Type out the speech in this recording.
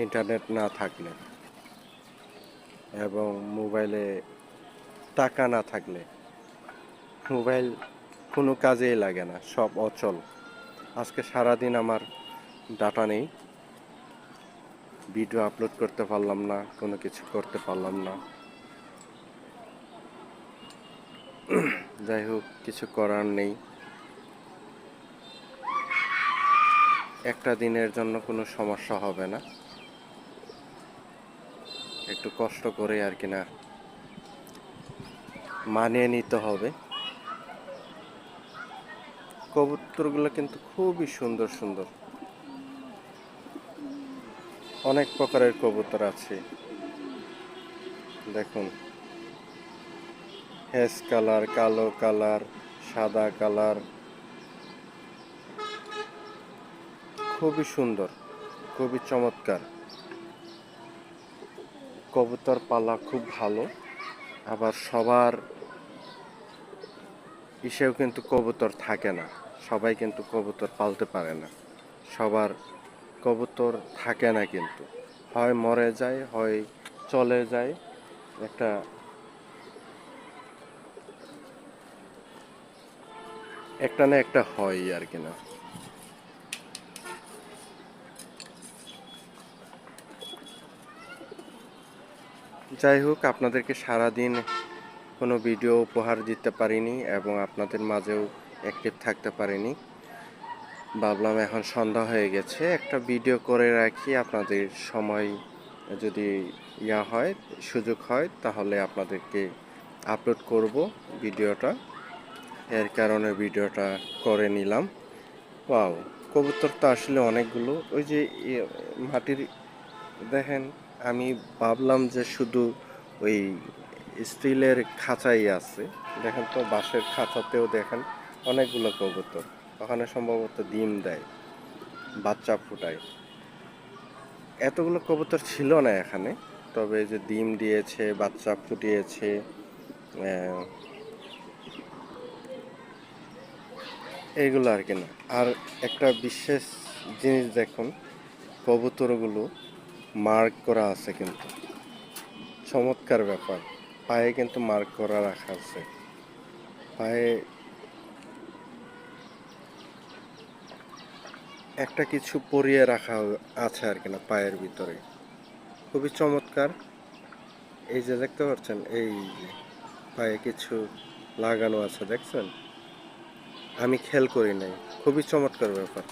Internet না থাকলে এবং মোবাইলে টাকা না থাকলে মোবাইল কোনো কাজেই লাগে না, সব অচল। আজকে সারাদিন আমার ডাটা নেই, ভিডিও আপলোড করতে পারলাম না, কোনো কিছু করতে পারলাম না। যাই হোক, কিছু করার নেই। একটা দিনের জন্য কোনো সমস্যা হবে না, একটু কষ্ট করে আর কি না মানিয়ে নিতে হবে। কবুতরগুলো কিন্তু খুবই সুন্দর সুন্দর, অনেক প্রকারের কবুতর আছে। দেখুন, হেজ কালার, কালো কালার, সাদা কালার, খুবই সুন্দর, খুবই চমৎকার। কবুতর পালা খুব ভালো, আবার সবার ইসেও কিন্তু কবুতর থাকে না, সবাই কিন্তু কবুতর পালতে পারে না, সবার কবুতর থাকে না, কিন্তু হয় মরে যায়, হয় চলে যায়। একটা একটা না একটা হয় আর কি না। যাই হোক, আপনাদেরকে সারাদিন কোনো ভিডিও উপহার দিতে পারিনি এবং আপনাদের মাঝেও অ্যাক্টিভ থাকতে পারিনি। ভাবলাম এখন সন্ধ্যা হয়ে গেছে, একটা ভিডিও করে রাখি, আপনাদের সময় যদি হয়, সুযোগ হয়, তাহলে আপনাদেরকে আপলোড করব ভিডিওটা। এর কারণে ভিডিওটা করে নিলাম। ওয়াও, কবুতর তো আসলে অনেকগুলো। ওই যে মাটির, দেখেন, আমি ভাবলাম যে শুধু ওই স্টিলের খাঁচাই আছে, দেখেন তো বাঁশের খাঁচাতেও দেখেন অনেকগুলো কবুতর। ওখানে সম্ভবত ডিম দেয়, বাচ্চা ফুটায়। এতগুলো কবুতর ছিল না এখানে, তবে যে ডিম দিয়েছে, বাচ্চা ফুটিয়েছে, এইগুলো আর কি না। আর একটা বিশেষ জিনিস দেখুন, কবুতরগুলো মার্ক করা আছে, কিন্তু চমৎকার ব্যাপার। পায়ে কিন্তু মার্ক করা রাখা আছে, পায়ে একটা কিছু পরিয়ে রাখা আছে আর কি না, পায়ের ভিতরে। খুবই চমৎকার। এই যে দেখতে পাচ্ছেন, এই যে পায়ে কিছু লাগানো আছে, দেখছেন? আমি খেয়াল করি নাই। খুবই চমৎকার ব্যাপার।